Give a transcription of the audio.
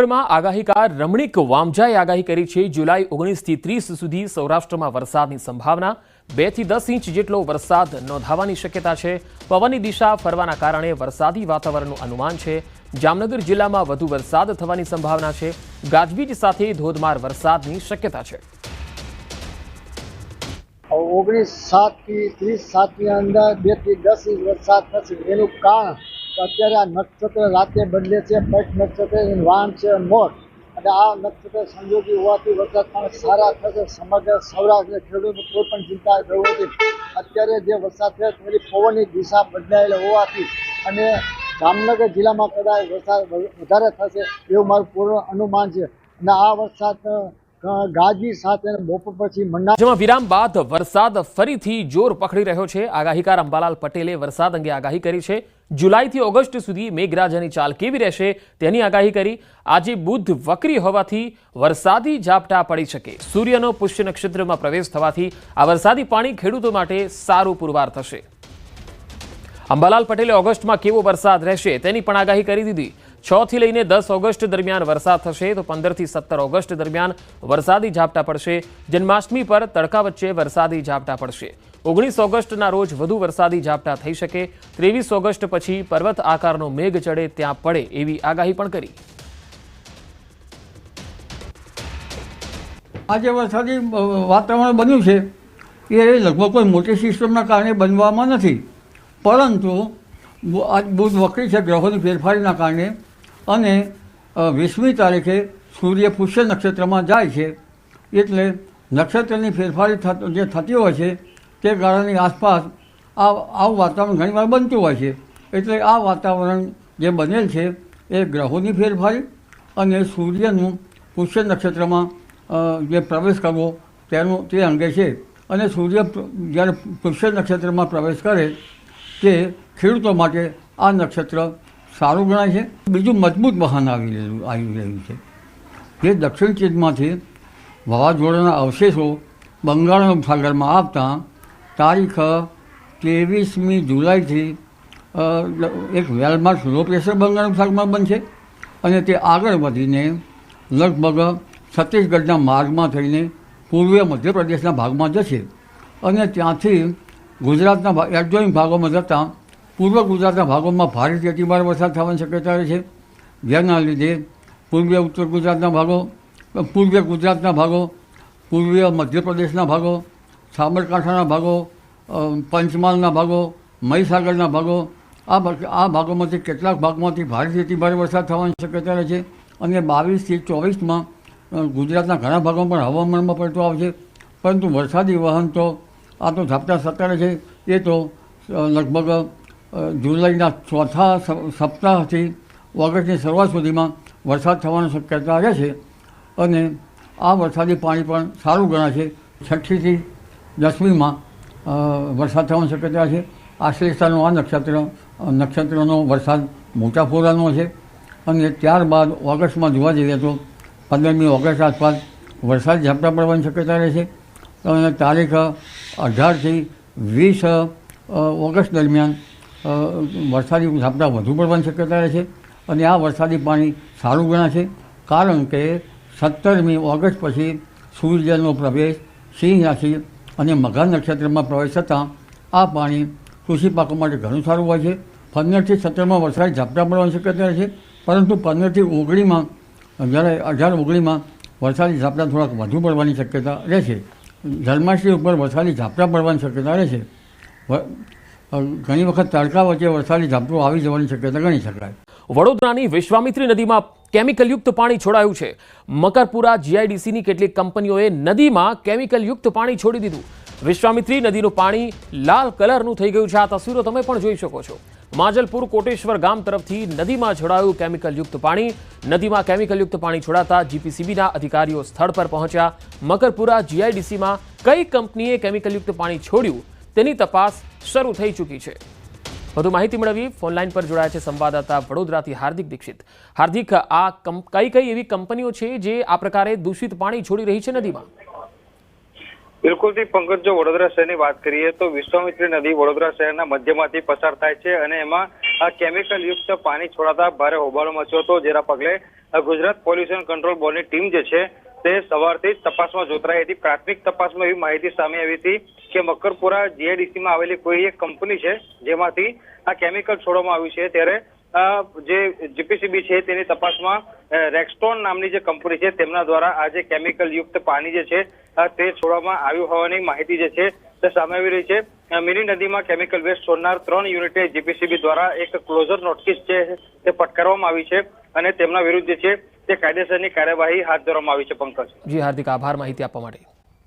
માં આગાહીકાર રમણીક વામજાએ આગાહી કરી છે જુલાઈ 19 થી 30 સુધી સૌરાષ્ટ્રમાં વરસાદની સંભાવના 2 થી 10 ઇંચ જેટલો વરસાદ નોંધાવાની શક્યતા છે। પવનની દિશા ફરવાના કારણે વરસાદી વાતાવરણનું અનુમાન છે। જામનગર જિલ્લામાં વધુ વરસાદ થવાની સંભાવના છે। ગાજવીજ સાથે ધોધમાર વરસાદની શક્યતા છે। 19/7 થી 30/7 ની અંદર 2 થી 10 ઇંચ વરસાદ થશે। એનું કારણ અત્યારે આ નક્ષત્ર રાતે બદલે છે। પટ નક્ષત્ર વાન છે મોર, અને આ નક્ષત્ર સંજોગી હોવાથી વરસાદ પણ સારા થશે। સમગ્ર સૌરાષ્ટ્ર ખેડૂતો કોઈ પણ ચિંતા કરવી નથી। અત્યારે જે વરસાદ છે તેની પવનની દિશા બદલાયેલ હોવાથી અને જામનગર જિલ્લામાં કદાચ વરસાદ વધારે થશે એવું મારું પૂર્ણ અનુમાન છે। અને આ વરસાદ ગાજવી સાથે બપોર પછી જેમાં વિરામ બાદ વરસાદ ફરીથી જોર પકડી રહ્યો છે। આગાહીકાર અંબાલાલ પટેલે વરસાદ અંગે આગાહી કરી છે। જુલાઈથી ઓગસ્ટ સુધી મેઘરાજાની ચાલ કેવી રહેશે તેની આગાહી કરી। આજે બુધ વક્રી હોવાથી વરસાદી ઝાપટા પડી શકે। સૂર્યનો પુષ્ય નક્ષત્રમાં પ્રવેશ થવાથી આ વરસાદી પાણી ખેડૂતો માટે સારું પુરવાર થશે। અંબાલાલ પટેલે ઓગસ્ટમાં કેવો વરસાદ રહેશે તેની પણ આગાહી કરી દીધી। 6 થી લઈને 10 ઓગસ્ટ દરમિયાન વરસાદ થશે તો 15 થી 17 ઓગસ્ટ દરમિયાન વરસાદી ઝાપટા પડશે। જન્માષ્ટમી પર તડકા વચ્ચે વરસાદી ઝાપટા પડશે। 19 ઓગસ્ટના રોજ વધુ વરસાદી ઝાપટા થઈ શકે। 23 ઓગસ્ટ પછી પર્વત આકારનો મેઘ ચડે ત્યાં પડે એવી આગાહી પણ કરી। આજે વરસાદી વાતાવરણ બન્યું છે એ લગભગ કોઈ મોટી સિસ્ટમના કારણે બનવામાં નથી, પરંતુ આજ બુધ વક્રી છે ગ્રહોની ફેરફારીના કારણે, અને 20મી તારીખે સૂર્ય પુષ્ય નક્ષત્રમાં જાય છે, એટલે નક્ષત્રની ફેરફારી જે થતી હોય છે તે ગાળાની આસપાસ આવું વાતાવરણ ઘણીવાર બનતું હોય છે। એટલે આ વાતાવરણ જે બનેલ છે એ ગ્રહોની ફેરફારી અને સૂર્યનું પુષ્ય નક્ષત્રમાં જે પ્રવેશ કરવો તે અંગે છે। અને સૂર્ય જ્યારે પુષ્ય નક્ષત્રમાં પ્રવેશ કરે તે ખેડૂતો માટે આ નક્ષત્ર સારું ગણાય છે। બીજું મજબૂત વાહન આવી રહ્યું છે, જે દક્ષિણ ચીનમાંથી વાવાઝોડાના અવશેષો બંગાળ ઉપસાગરમાં આવતા તારીખ 23મી જુલાઈથી એક વેલમાર્ક લો પ્રેશર બંગાળ ઉપસાગરમાં બનશે, અને તે આગળ વધીને લગભગ છત્તીસગઢના માર્ગમાં થઈને પૂર્વીય મધ્યપ્રદેશના ભાગમાં જશે, અને ત્યાંથી ગુજરાતના એડજોઇંગ ભાગોમાં જતાં પૂર્વ ગુજરાતના ભાગોમાં ભારેથી અતિભારે વરસાદ થવાની શક્યતા રહે છે। જેના લીધે પૂર્વીય ઉત્તર ગુજરાતના ભાગો, પૂર્વીય ગુજરાતના ભાગો, પૂર્વીય મધ્યપ્રદેશના ભાગો, સાબરકાંઠાના ભાગો, પંચમહાલના ભાગો, મહીસાગરના ભાગો, આ ભાગોમાંથી કેટલાક ભાગમાંથી ભારેથી અતિભારે વરસાદ થવાની શક્યતા રહે છે। અને 22 થી 24માં ગુજરાતના ઘણા ભાગોમાં પણ હવામાનમાં પલટો આવશે, પરંતુ વરસાદી વહન તો આ તો ઝાપટા સત્તર છે એ તો લગભગ જુલાઈના ચોથા સપ્તાહથી ઓગસ્ટની શરૂઆત સુધીમાં વરસાદ થવાની શક્યતા રહેશે। અને આ વરસાદી પાણી પણ સારું ગણાશે। 6ઠી થી 10મીમાં વરસાદ થવાની શક્યતા છે। આશ્લેષાનું આ નક્ષત્રનો વરસાદ મોટા ફોરાનો છે, અને ત્યારબાદ ઓગસ્ટમાં જોવા જઈએ તો 15મી ઓગસ્ટ આસપાસ વરસાદ ઝાપટા પડવાની શક્યતા રહેશે। અને તારીખ 18 થી 20 ઓગસ્ટ દરમિયાન વરસાદી ઝાપટા વધુ પડવાની શક્યતા રહેશે। અને આ વરસાદી પાણી સારું ગણાશે, કારણ કે 17મી ઓગસ્ટ પછી સૂર્યનો પ્રવેશ સિંહ રાશિ અને મઘા નક્ષત્રમાં પ્રવેશ થતાં આ પાણી કૃષિ પાકો માટે ઘણું સારું હોય છે। 15 થી 17માં વરસાદી ઝાપટા પડવાની શક્યતા રહેશે, પરંતુ 15 થી 19માં જ્યારે 18-19માં વરસાદી ઝાપટા થોડાક વધુ પડવાની શક્યતા રહેશે। જન્માષ્ટમી ઉપર વરસાદી ઝાપટા પડવાની શક્યતા રહેશે। ઘણી વખત તડકા વચ્ચે વરસાદી ઝાપટું આવી જવાની શક્યતા ગણી શકાય। વડોદરાની વિશ્વામિત્રી નદીમાં કેમિકલયુક્ત પાણી છોડાયું છે। મકરપુરા જીઆઈડીસીની કેટલીક કંપનીઓએ નદીમાં કેમિકલયુક્ત પાણી છોડી દીધું। વિશ્વામિત્રી નદીનું પાણી લાલ કલરનું થઈ ગયું છે। આ તસવીરો તમે પણ જોઈ શકો છો। માજલપુર કોટેશ્વર ગામ તરફથી નદીમાં છોડાયું કેમિકલયુક્ત પાણી। નદીમાં કેમિકલયુક્ત પાણી છોડાતા જીપીસીબીના અધિકારીઓ સ્થળ પર પહોંચ્યા। મકરપુરા જીઆઈડીસીમાં કઈ કંપનીએ કેમિકલયુક્ત પાણી છોડ્યું તેની તપાસ શરૂ થઈ ચૂકી છે। વધુ માહિતી મેળવી ફોનલાઈન પર જોડાયા છે સંવાદદાતા વડોદરાથી હાર્દિક દીક્ષિત। હાર્દિક, આ કઈ એવી કંપનીઓ છે જે આ પ્રકારે દૂષિત પાણી છોડી રહી છે નદીમાં? બિલકુલથી પંકજ, જો વડોદરા શહેરની વાત કરીએ તો વિશ્વામિત્રી નદી વડોદરા શહેરના મધ્યમાંથી પસાર થાય છે, અને એમાં આ કેમિકલ યુક્ત પાણી છોડાતા ભારે હોબાળો મચ્યો હતો, જેના પગલે ગુજરાત પોલ્યુશન કંટ્રોલ બોર્ડની ટીમ જે છે તે સવારથી જ તપાસમાં જોતરાઈ હતી. પ્રાથમિક તપાસમાં એવી માહિતી સામે આવી હતી કે મકરપુરા જીઆઈડીસીમાં આવેલી કોઈ એક કંપની છે જેમાંથી આ કેમિકલ છોડવામાં આવ્યું છે. ત્યારે જે જીપીસીબી છે તેની તપાસમાં રેક્સટોન નામની જે કંપની છે તેમના દ્વારા આ જે કેમિકલ યુક્ત પાણી જે છે તે છોડવામાં આવ્યું હોવાની માહિતી જે છે તે સામે આવી રહી છે. મિની નદીમાં કેમિકલ વેસ્ટ છોડનાર 3 યુનિટે જીપીસીબી દ્વારા એક ક્લોઝર નોટિસ છે તે ફટકારવામાં આવી છે અને તેમના વિરુદ્ધ જે છે તે કાયદેસરની કાર્યવાહી હાથ ધરવામાં આવી છે. પંકજ, જી હાર્દિક આભાર માહિતી આપવા માટે.